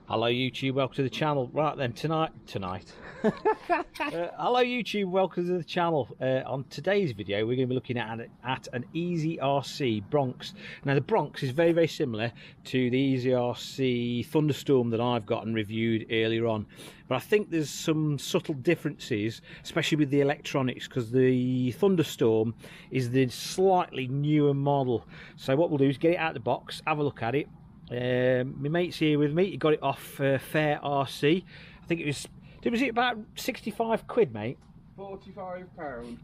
Hello YouTube, welcome to the channel. Right then, tonight hello YouTube, welcome to the channel. On today's video we're going to be looking at an EasyRC Bronx. Now the Bronx is very similar to the EasyRC Thunderstorm that I've got and reviewed earlier on, but I think there's some subtle differences, especially with the electronics, because the Thunderstorm is the slightly newer model. So what we'll do is get it out of the box, have a look at it. My mate's here with me. He got it off Fair RC. I think was it about 65 quid, mate? £45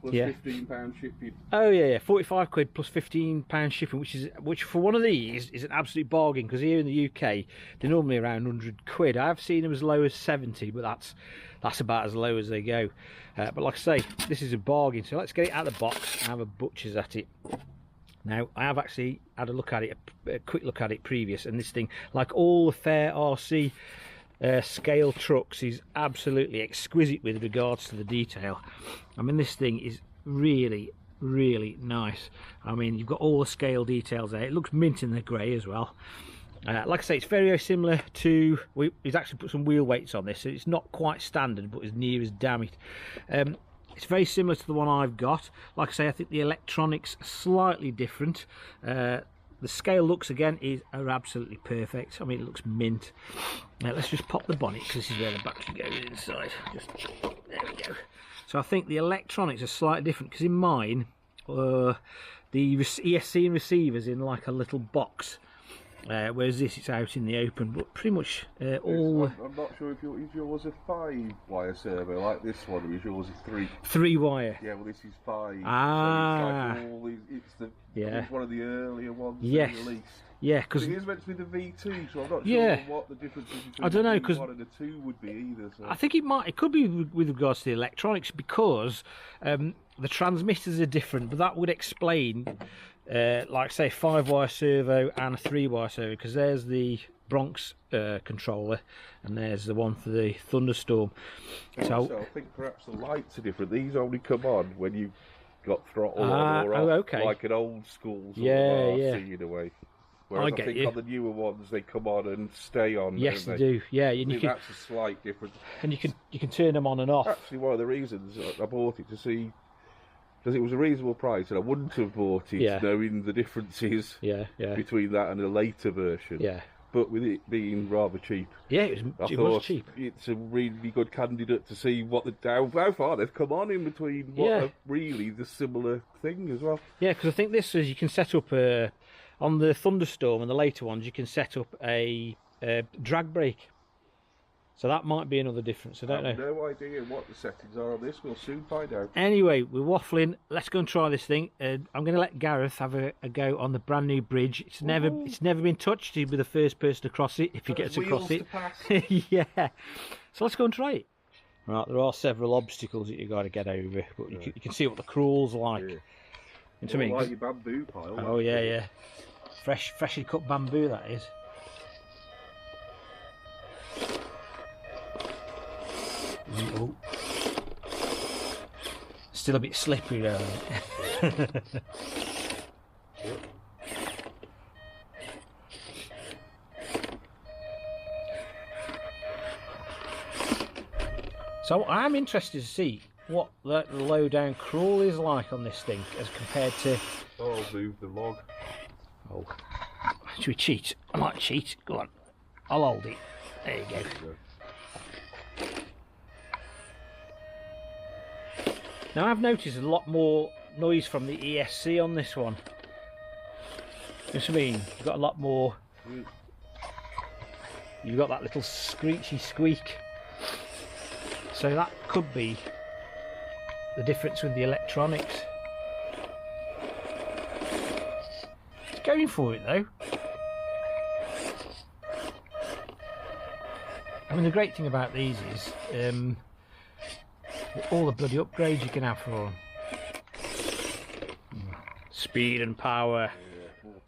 plus yeah. £15 shipping. Oh yeah, 45 quid plus £15 shipping, which for one of these is an absolute bargain, because here in the UK they're normally around 100 quid. I've seen them as low as 70, but that's about as low as they go. But like I say, this is a bargain. So let's get it out of the box and have a butcher's at it. Now, I have actually had a look at it, a quick look at it previous, and this thing, like all the Fair RC scale trucks, is absolutely exquisite with regards to the detail. I mean, this thing is really nice. I mean, you've got all the scale details there. It looks mint in the grey as well. Like I say, it's very similar to, we've actually put some wheel weights on this, so it's not quite standard, but as near as damn it. It's very similar to the one I've got. Like I say, I think the electronics are slightly different. The scale looks, again, are absolutely perfect. I mean, it looks mint. Now let's just pop the bonnet, because this is where the battery goes inside. There we go. So I think the electronics are slightly different, because in mine, the ESC receiver's in like a little box. Whereas this, it's out in the open, but pretty much all... I'm not sure if yours a 5-wire servo like this one, or is yours a 3? 3-wire. Yeah, well this is 5. Ah. So it's one of the earlier ones released. Yeah, because it is meant to be the V2, so I'm not sure what the difference is between the V1 and the 2 would be either. So. I think it could be with regards to the electronics, because the transmitters are different, but that would explain, like say, 5-wire servo and a 3-wire servo, because there's the Bronx controller and there's the one for the Thunderstorm. So I think perhaps the lights are different. These only come on when you've got throttle on or off, like an old school sort of RC in a way. Whereas I think on the newer ones they come on and stay on. Yes, they do. Yeah, and that's a slight difference. And you can turn them on and off. Actually, one of the reasons I bought it to see, because it was a reasonable price, and I wouldn't have bought it knowing the differences between that and a later version. Yeah. But with it being rather cheap, it was cheap. It's a really good candidate to see how far they've come on in between what are really the similar thing as well. Yeah, because I think this is, you can set up on the Thunderstorm and the later ones, you can set up a drag brake. So that might be another difference. I don't know. No idea what the settings are on this. We'll soon find out. Anyway, we're waffling. Let's go and try this thing. I'm going to let Gareth have a go on the brand new bridge. It's never been touched. He'll be the first person to cross it if he gets across it. Yeah. So let's go and try it. Right, there are several obstacles that you've got to get over, but you can see what the crawl's like. Yeah. Like your bamboo pile. Oh yeah. Freshly cut bamboo, that is. Oh. Still a bit slippery though. So I'm interested to see what the low down crawl is like on this thing as compared to... Oh, I'll move the log. Oh. Should we cheat? I might cheat. Go on. I'll hold it. There you go. Now I've noticed a lot more noise from the ESC on this one. You know what I mean? You've got a lot more. You've got that little screechy squeak. So that could be the difference with the electronics. It's going for it though. I mean, the great thing about these is all the bloody upgrades you can have for them. Speed and power. Yeah, more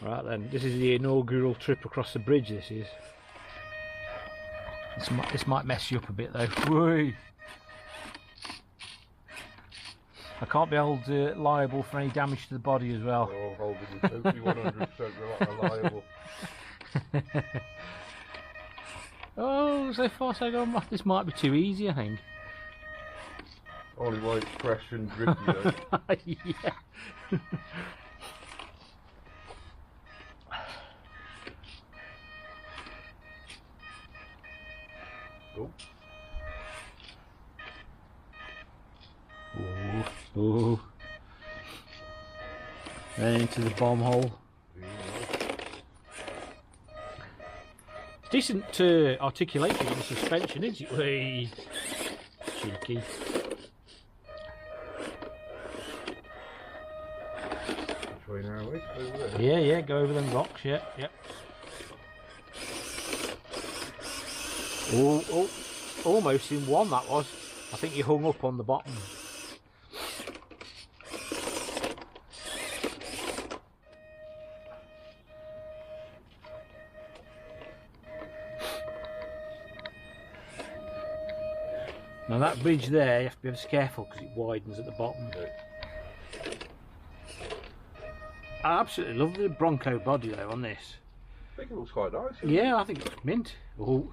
power. Right then, this is the inaugural trip across the bridge, this is. This might mess you up a bit though. Whee! I can't be held liable for any damage to the body as well. Oh, I'm holding it totally 100% reliable. Oh, so far so gone. This might be too easy, I think. Only while it's fresh and drippy though. Yeah. Oh. Oh. Then into the bomb hole. Decent articulation on the suspension, isn't it? Whee. Cheeky. Yeah, go over them rocks, yeah. Oh, almost in one that was. I think you hung up on the bottom. Now that bridge there, you have to be ever careful because it widens at the bottom. I absolutely love the Bronco body though on this. I think it looks quite nice. Yeah, I think it's mint. Oh,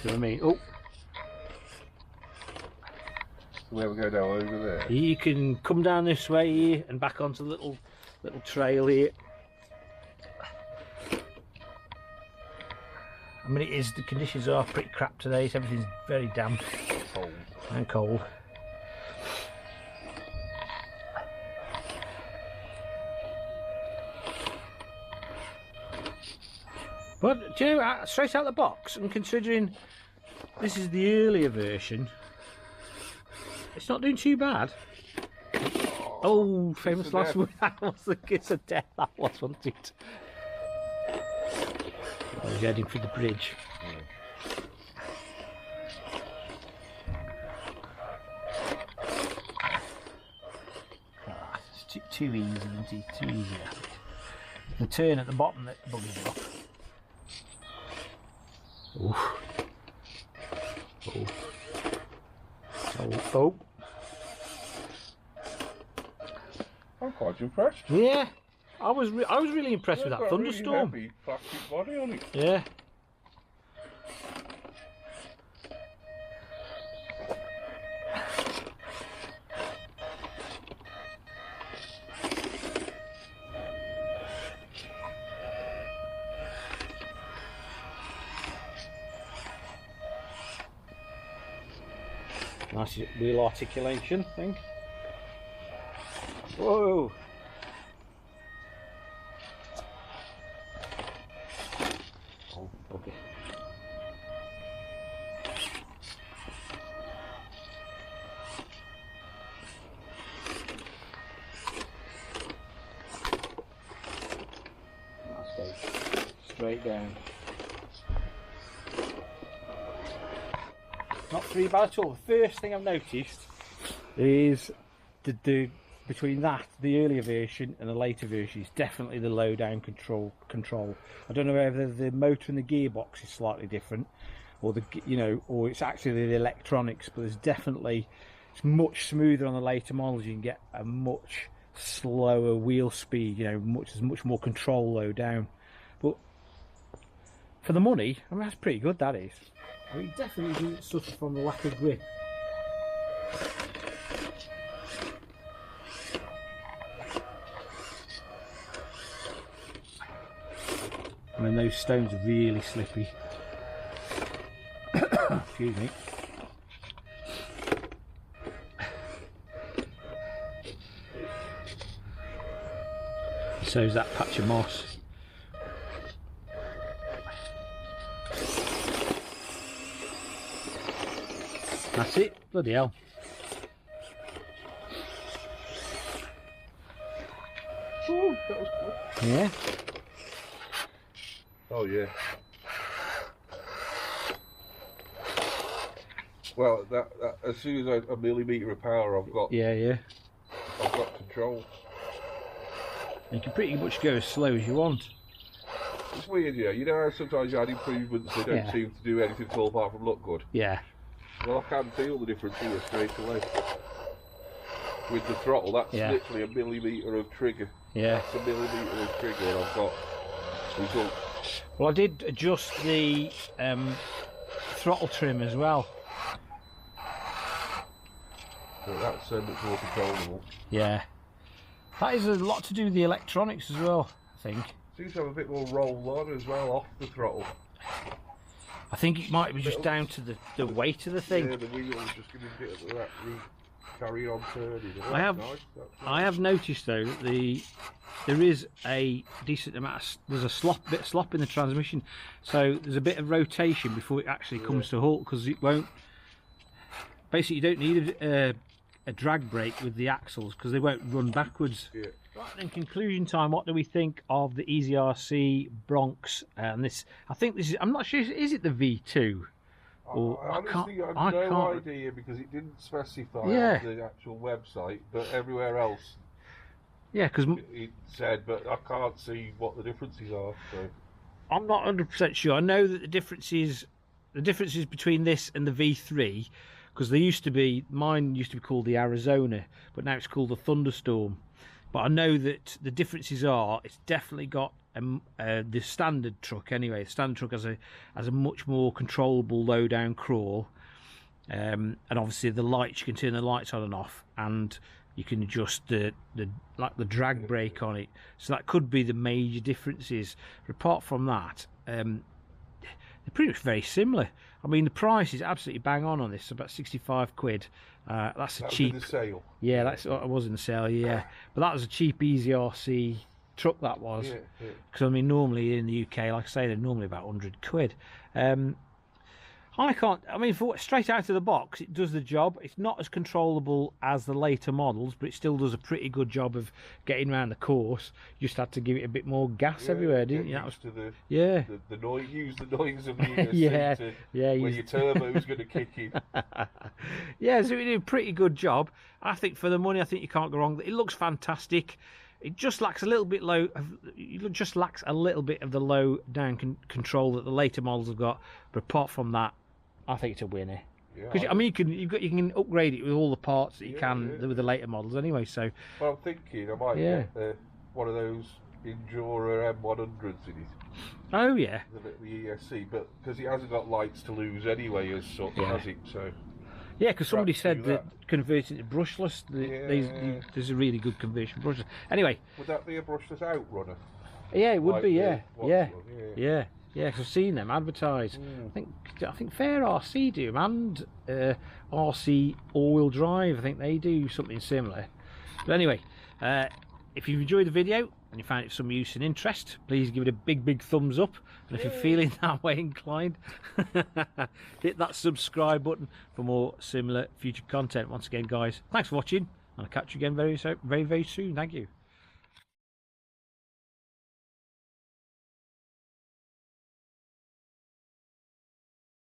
see what I mean? Oh, where we go down over there. You can come down this way here and back onto the little trail here. I mean, the conditions are pretty crap today, so everything's very damp and cold. But do you know, straight out the box, and considering this is the earlier version, it's not doing too bad. Oh, famous last word. That was the kiss of death. That was, wasn't it? I was heading for the bridge. It's too easy, isn't it? Too easy. The turn at the bottom that buggers you up. Oh. Oh. I'm quite impressed. Yeah. I was really impressed with that thunderstorm. Really heavy plastic body on it. Yeah. Nice wheel articulation thing. Whoa. Okay. Let's go straight down. Not too bad at all. The first thing I've noticed is the between the earlier version and the later version is definitely the low down control. I don't know whether the motor and the gearbox is slightly different, or or it's actually the electronics. But it's much smoother on the later models. You can get a much slower wheel speed. There's much more control low down. But for the money, I mean, that's pretty good. That is. I mean, definitely do suffer from the lack of grip. I mean, those stones are really slippy. Excuse me. So's that patch of moss. That's it. Bloody hell. Ooh, that was good. Yeah. Oh yeah. Well, that as soon as a millimetre of power, I've got. Yeah. I've got control. You can pretty much go as slow as you want. It's weird, yeah. You know how sometimes you add improvements, they don't seem to do anything at all apart from look good. Yeah. Well, I can feel the difference here straight away. With the throttle, that's literally a millimetre of trigger. Yeah. That's a millimetre of trigger, and I've got results. Well, I did adjust the throttle trim as well. But that's much more controllable. Yeah. That is a lot to do with the electronics as well, I think. Seems to have a bit more roll on as well off the throttle. I think it might be just down to the weight of the thing. Yeah, the wheel's just giving a bit of that carry on turning. I have noticed though that there is a decent amount. There's a bit of slop in the transmission, so there's a bit of rotation before it actually comes to a halt, because it won't. Basically, you don't need a drag brake with the axles because they won't run backwards. Yeah. Right, in conclusion time, what do we think of the EasyRC Bronx? And this, I think this is. I'm not sure. Is it the V2? Or honestly, I have no idea because it didn't specify on the actual website, but everywhere else, because it said. But I can't see what the differences are. So I'm not 100% sure. I know that the differences between this and the V3, because mine used to be called the Arizona, but now it's called the Thunderstorm. But I know that the differences are, it's definitely got the standard truck anyway. The standard truck has a much more controllable low down crawl, and obviously the lights, you can turn the lights on and off, and you can adjust the drag brake on it. So that could be the major differences. But apart from that, they're pretty much very similar. I mean, the price is absolutely bang on this, about 65 quid. That's a cheap. Was in the sale. Yeah, it was in the sale. Yeah, but that was a cheap EasyRC truck. That was. Because I mean, normally in the UK, like I say, they're normally about 100 quid. I mean, straight out of the box, it does the job. It's not as controllable as the later models, but it still does a pretty good job of getting around the course. You just had to give it a a bit more gas everywhere, didn't you? That was the noise. Use the noise of the ESC where your turbo's going to kick in. Yeah, so it did a pretty good job. I think for the money, I think you can't go wrong. It looks fantastic. It just lacks a little bit of the low down control that the later models have got. But apart from that, I think it's a winner. Because I mean, you can upgrade it with all the parts that you can with the later models anyway. So, well, I'm thinking I might get one of those Endura M100s in it. Oh yeah, the ESC, but because it hasn't got lights to lose anyway as such, has it? So. Yeah, because somebody said that converting to brushless, there's a really good conversion brushless. Anyway, would that be a brushless outrunner? Yeah, it would be. Yeah. Because I've seen them advertised. I think Fair RC do them, and RC all-wheel drive. I think they do something similar. But anyway, if you've enjoyed the video and you found it of some use and interest, please give it a big thumbs up. And if you're feeling that way inclined, hit that subscribe button for more similar future content. Once again, guys, thanks for watching, and I'll catch you again very soon. Thank you.